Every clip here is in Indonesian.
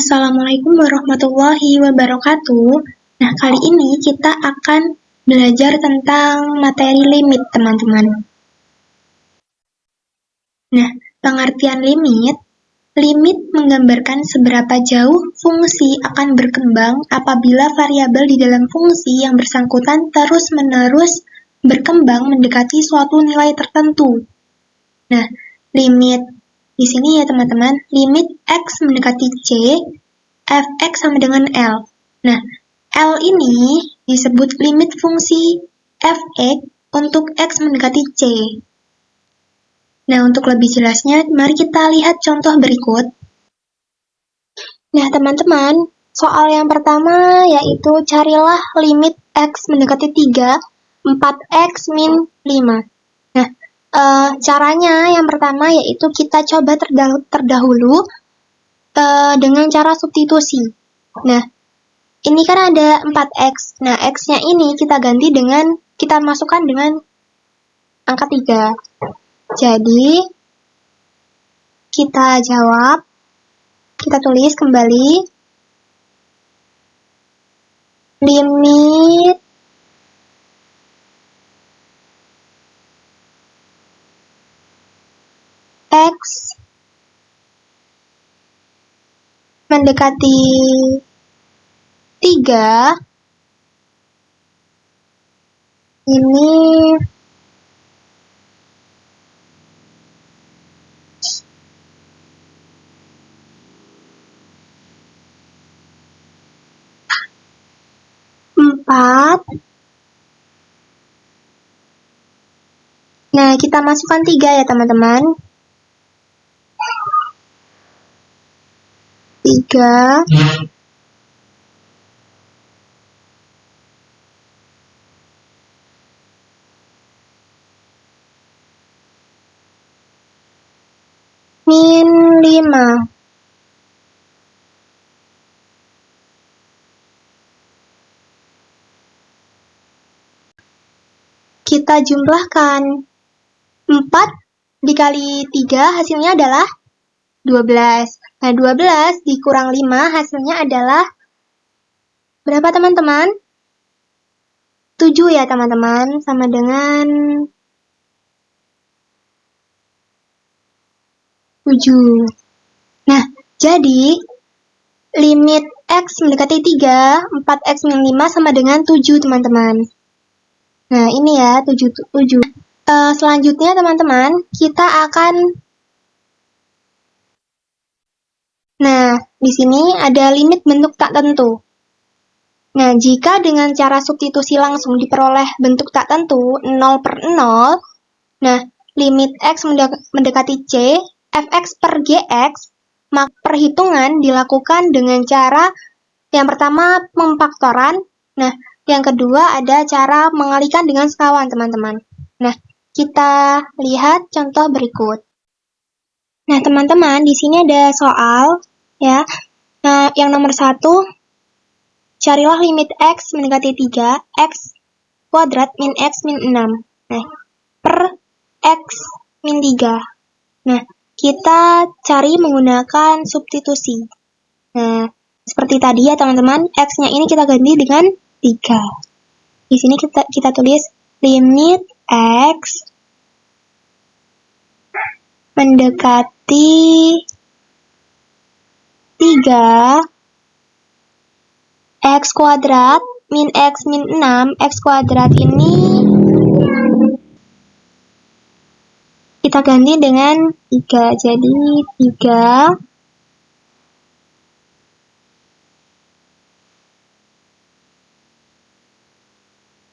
Assalamualaikum warahmatullahi wabarakatuh. Nah, kali ini kita akan belajar tentang materi limit, teman-teman. Nah, pengertian limit. Limit menggambarkan seberapa jauh fungsi akan berkembang apabila variabel di dalam fungsi yang bersangkutan terus-menerus berkembang mendekati suatu nilai tertentu. Nah, limit di sini ya teman-teman, limit x mendekati c, fx sama dengan L. Nah, L ini disebut limit fungsi fx untuk x mendekati c. Nah, untuk lebih jelasnya, mari kita lihat contoh berikut. Nah, teman-teman, soal yang pertama yaitu carilah limit x mendekati 3, 4x min 5. Nah, caranya yang pertama yaitu kita coba terdahulu dengan cara substitusi. Nah, ini kan ada 4x. Nah, x-nya ini kita masukkan dengan angka 3. Jadi, kita tulis kembali limit x mendekati 3 ini Nah, kita masukkan 3 ya teman-teman. 3 min 5. Kita jumlahkan 4 dikali 3 hasilnya adalah 12. Nah, 12 dikurang 5 hasilnya adalah berapa teman-teman? 7 ya teman-teman, sama dengan 7. Nah, jadi limit x mendekati 3, 4x min 5 sama dengan 7 teman-teman. Nah, ini ya 7. Selanjutnya teman-teman, kita akan di sini ada limit bentuk tak tentu. Nah, jika dengan cara substitusi langsung diperoleh bentuk tak tentu 0/0, nah, limit x mendekati c, fx per gx, maka perhitungan dilakukan dengan cara yang pertama pemfaktoran, nah, yang kedua ada cara mengalikan dengan sekawan, teman-teman. Nah, kita lihat contoh berikut. Nah, teman-teman, di sini ada soal, ya. Nah, yang nomor 1, carilah limit x mendekati 3, x kuadrat min x min 6. Nah, per x min 3. Nah, kita cari menggunakan substitusi. Nah, seperti tadi ya teman-teman, x-nya ini kita ganti dengan 3. Di sini kita tulis limit x mendekati 3 x kuadrat min x min 6. X kuadrat ini kita ganti dengan 3. Jadi 3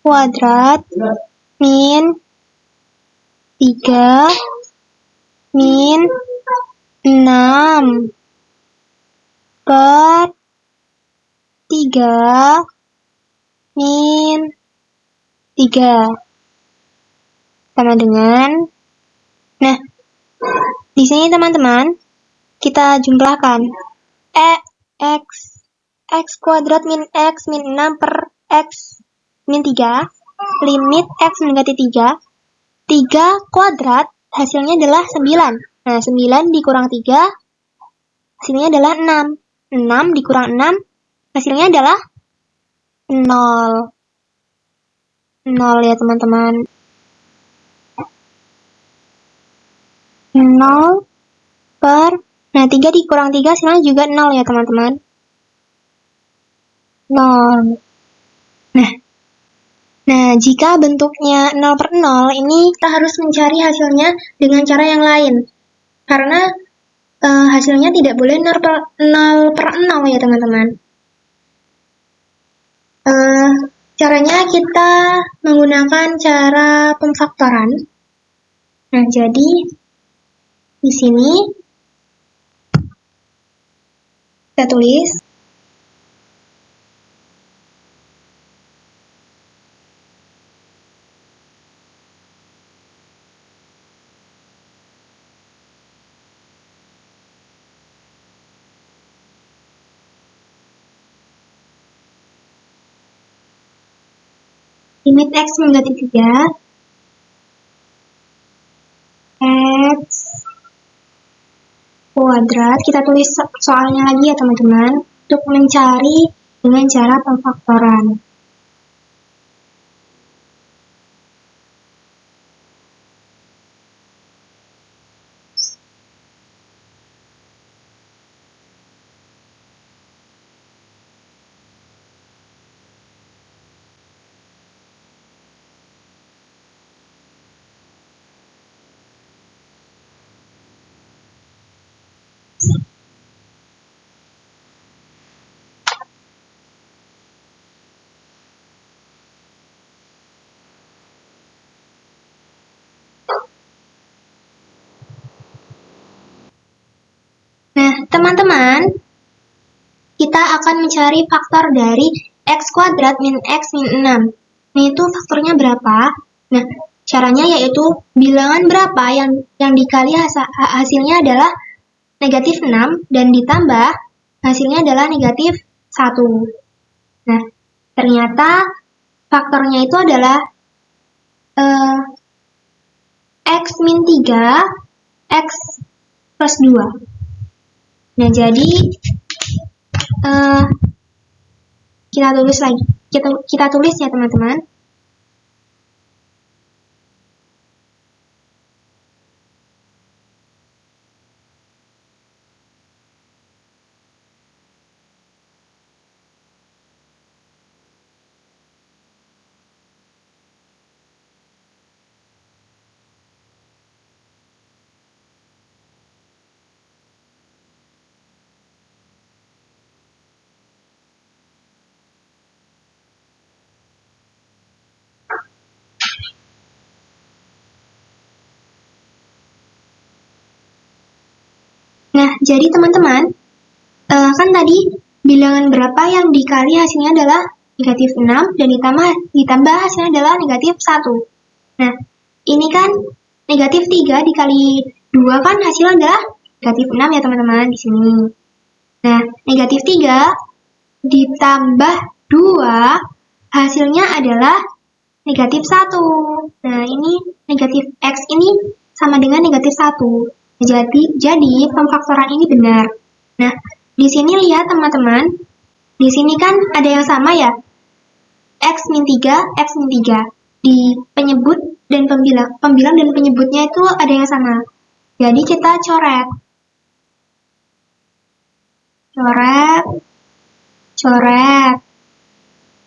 kuadrat min 3 min 6 per 3 min 3 sama dengan, nah, di sini teman-teman kita jumlahkan x kuadrat min x min 6 per x min 3, limit x mendekati 3 kuadrat hasilnya adalah 9. Nah, 9 dikurang 3 hasilnya adalah 6. 6 dikurang 6, hasilnya adalah 0. 0 ya teman-teman. 0 per, nah 3 dikurang 3 hasilnya juga 0 ya teman-teman. 0. Nah, jika bentuknya 0 per 0, ini kita harus mencari hasilnya dengan cara yang lain. Karena hasilnya tidak boleh 0 per 0 ya teman-teman. Caranya kita menggunakan cara pemfaktoran. Nah, jadi di sini kita tulis limit X mendekati 3, X kuadrat, kita tulis soalnya lagi ya teman-teman, untuk mencari dengan cara pemfaktoran. Nah, teman-teman, kita akan mencari faktor dari X kuadrat min X min 6. Nah, itu faktornya berapa? Nah, caranya yaitu bilangan berapa yang dikali hasilnya adalah negatif 6 dan ditambah hasilnya adalah negatif 1. Nah, ternyata faktornya itu adalah X min 3, X plus 2. Nah, jadi kita tulis lagi. Kita tulis ya, teman-teman. Nah, jadi teman-teman, kan tadi bilangan berapa yang dikali hasilnya adalah negatif 6 dan ditambah hasilnya adalah negatif 1. Nah, ini kan negatif 3 dikali 2 kan hasilnya adalah negatif 6 ya teman-teman di sini. Nah, negatif 3 ditambah 2 hasilnya adalah negatif 1. Nah, ini negatif X ini sama dengan negatif 1. Jadi pemfaktoran ini benar. Nah, di sini lihat teman-teman, di sini kan ada yang sama ya, X min 3, X min 3. Di penyebut dan pembilang dan penyebutnya itu ada yang sama. Jadi kita coret.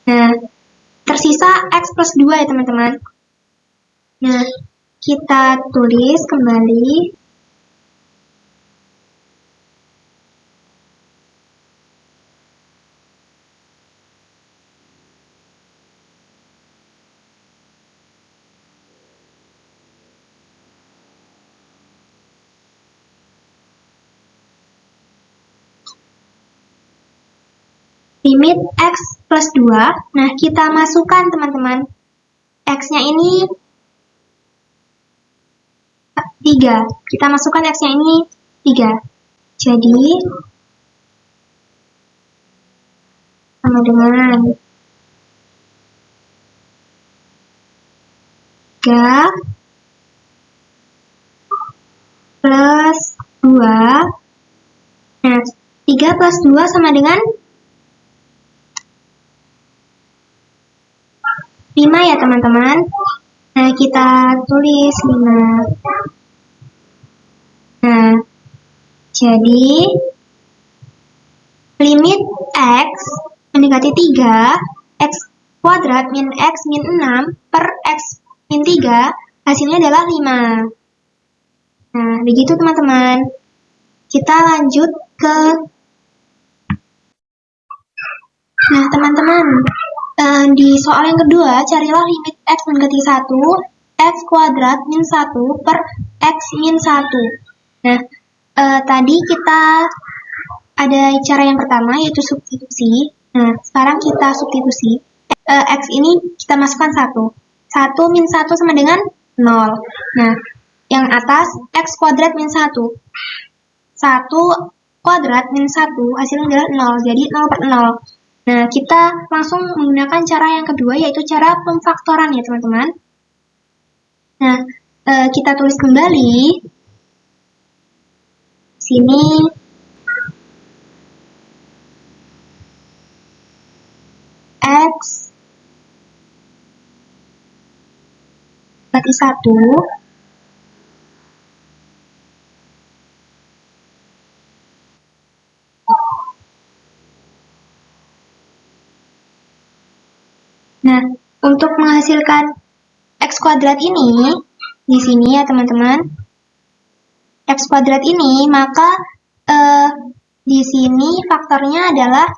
Nah, tersisa X plus 2 ya teman-teman. Nah, kita tulis kembali. Limit X plus 2, nah kita masukkan teman-teman, X-nya ini 3, kita masukkan X-nya ini 3, jadi sama dengan 3 plus 2, nah 3 plus 2 sama dengan 5 ya teman-teman. Nah, kita tulis 5. Nah, jadi limit X mendekati 3, X kuadrat min X min 6 per X min 3, hasilnya adalah 5. Nah, begitu teman-teman. Kita lanjut ke... Nah, teman-teman, di soal yang kedua, carilah limit X mendekati 1, X kuadrat min 1 per X min 1. Nah, tadi kita ada cara yang pertama, yaitu substitusi. Nah, sekarang kita substitusi. X ini kita masukkan 1. 1 min 1 sama dengan 0. Nah, yang atas X kuadrat min 1. 1 kuadrat min 1 hasilnya adalah 0. Jadi 0 per 0. Nah, kita langsung menggunakan cara yang kedua, yaitu cara pemfaktoran ya teman-teman. Nah, kita tulis kembali. Sini X berarti 1. Nah, untuk menghasilkan X kuadrat ini, di sini ya teman-teman, X kuadrat ini, maka di sini faktornya adalah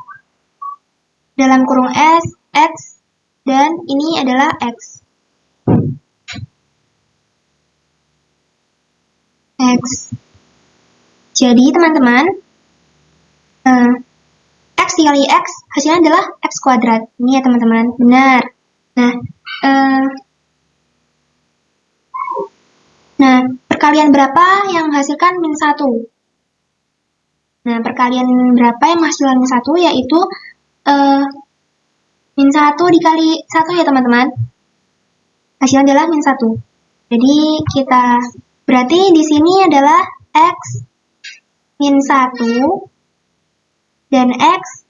dalam kurung S, X, dan ini adalah X. X. Jadi teman-teman, X dikali X hasilnya adalah X kuadrat. Ini ya teman-teman, benar. Nah, perkalian berapa yang menghasilkan min 1? Nah, perkalian berapa yang menghasilkan min 1, yaitu min 1 dikali 1 ya teman-teman. Hasilnya adalah min 1. Jadi kita, berarti di sini adalah X min 1 dan X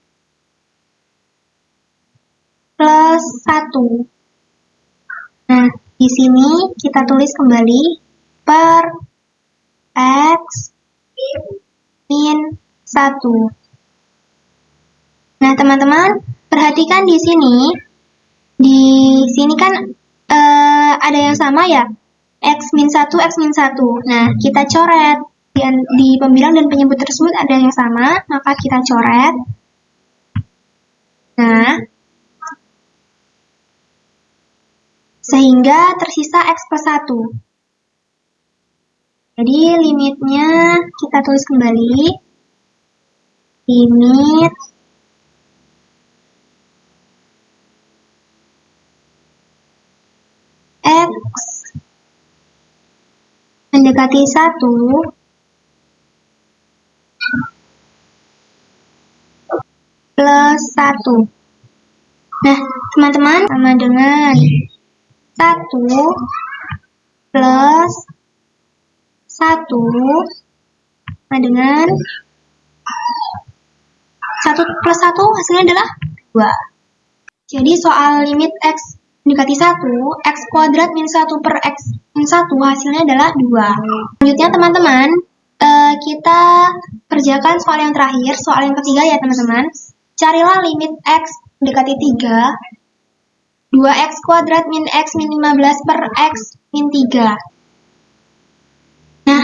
plus 1. Nah, di sini kita tulis kembali per X min 1. Nah, teman-teman, perhatikan di sini. Di sini kan ada yang sama ya. X min 1, X min 1. Nah, kita coret. Di pembilang dan penyebut tersebut ada yang sama, maka kita coret. Nah, sehingga tersisa X plus 1. Jadi limitnya kita tulis kembali. Limit X mendekati 1 plus 1. Nah, teman-teman, sama dengan 1 plus 1 sama dengan 1 plus 1 hasilnya adalah 2. Jadi soal limit X mendekati 1, X kuadrat min 1 per X min 1 hasilnya adalah 2. Selanjutnya teman-teman, kita kerjakan soal yang terakhir, soal yang ketiga ya teman-teman. Carilah limit X mendekati 3, 2X kuadrat min X min 15 per X min 3. Nah,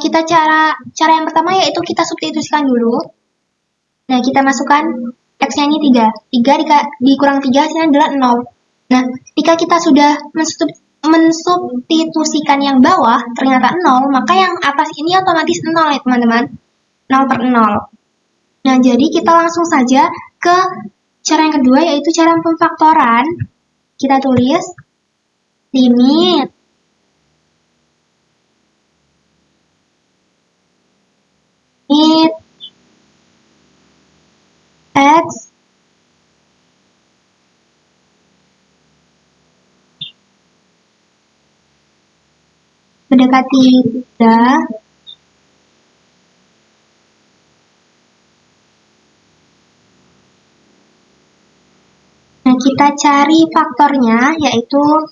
kita cara yang pertama yaitu kita substitusikan dulu. Nah, kita masukkan X-nya ini 3. 3 dikurang 3 hasilnya adalah 0. Nah, jika kita sudah mensubstitusikan yang bawah ternyata 0, maka yang atas ini otomatis 0 ya teman-teman. 0 per 0. Nah, jadi kita langsung saja ke cara yang kedua, yaitu cara pemfaktoran. Kita tulis limit X mendekati 3 kita cari faktornya, yaitu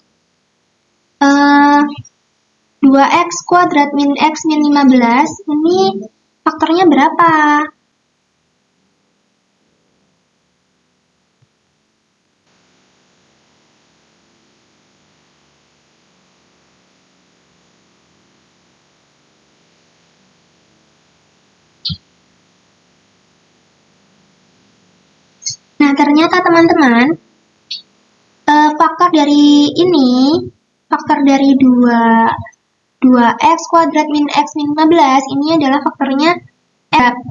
2x kuadrat min x min 15, ini faktornya berapa? Nah, ternyata teman-teman, faktor dari 2x kuadrat min x min 15, ini adalah faktornya,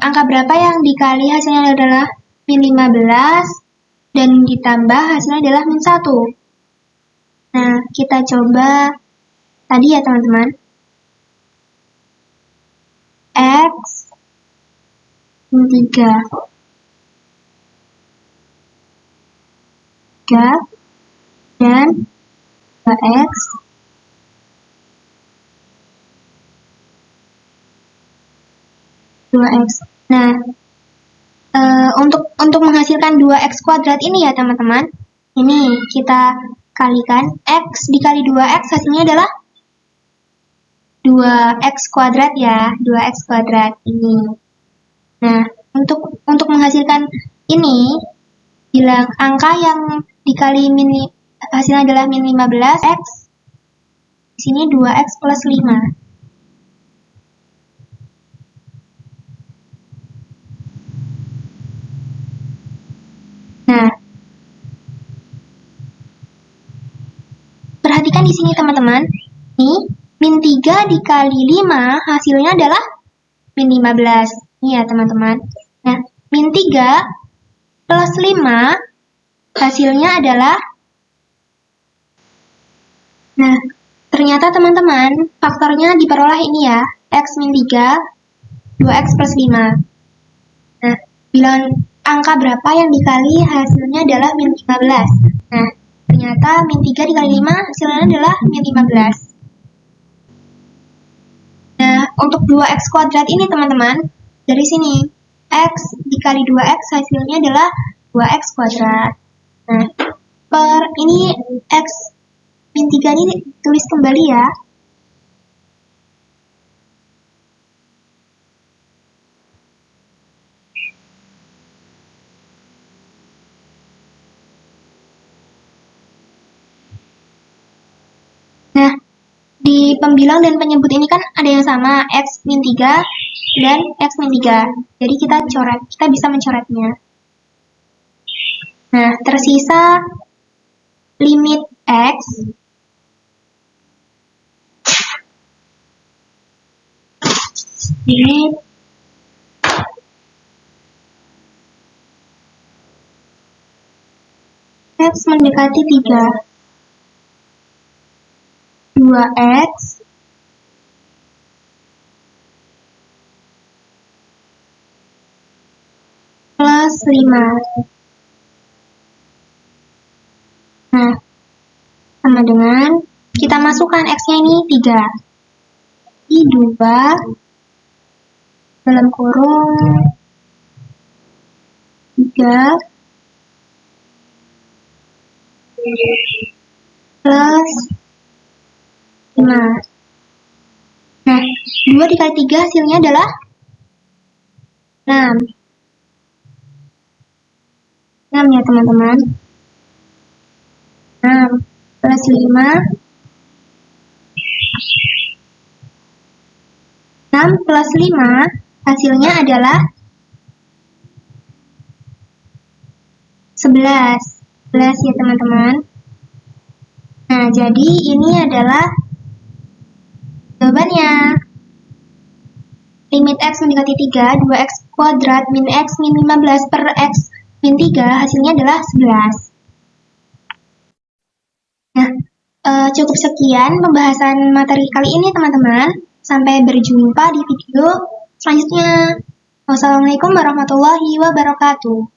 angka berapa yang dikali hasilnya adalah min 15, dan ditambah hasilnya adalah min 1. Nah, kita coba tadi ya teman-teman. X min 3. Dan 2x Nah, untuk menghasilkan 2x kuadrat ini ya teman-teman, ini kita kalikan, x dikali 2x hasilnya adalah 2x kuadrat ya, 2x kuadrat ini. Nah, untuk menghasilkan ini, bila angka yang dikali hasilnya adalah min 15x, di sini 2x plus 5. Nah, perhatikan di sini teman-teman. Ini min 3 dikali 5 hasilnya adalah min 15. Ini ya teman-teman. Nah, min 3 plus 5 hasilnya adalah, nah, ternyata teman-teman faktornya diperoleh ini ya, x min 3, 2x plus 5. Nah, bilang angka berapa yang dikali hasilnya adalah min 15. Nah, ternyata min 3 dikali 5 hasilnya adalah min 15. Nah, untuk 2x kuadrat ini teman-teman, dari sini x dikali 2x hasilnya adalah 2x kuadrat. Nah, ini x min 3 ini tulis kembali ya. Nah, di pembilang dan penyebut ini kan ada yang sama, x min 3 dan x min 3. Jadi kita bisa mencoretnya. Nah, tersisa limit x mendekati 3. 2x plus 5. Nah, sama dengan kita masukkan x-nya ini 3. Jadi 2 dalam kurung 3 plus 5. Nah, 2 dikali 3 hasilnya adalah 6. 6 ya teman-teman. 6 plus 5. 6 plus 5 hasilnya adalah 11. 11 ya teman-teman. Nah, jadi ini adalah jawabannya. Limit x mendekati 3, 2x kuadrat min x min 15 per x min 3 hasilnya adalah 11. Nah, cukup sekian pembahasan materi kali ini teman-teman. Sampai berjumpa di video selanjutnya. Wassalamualaikum warahmatullahi wabarakatuh.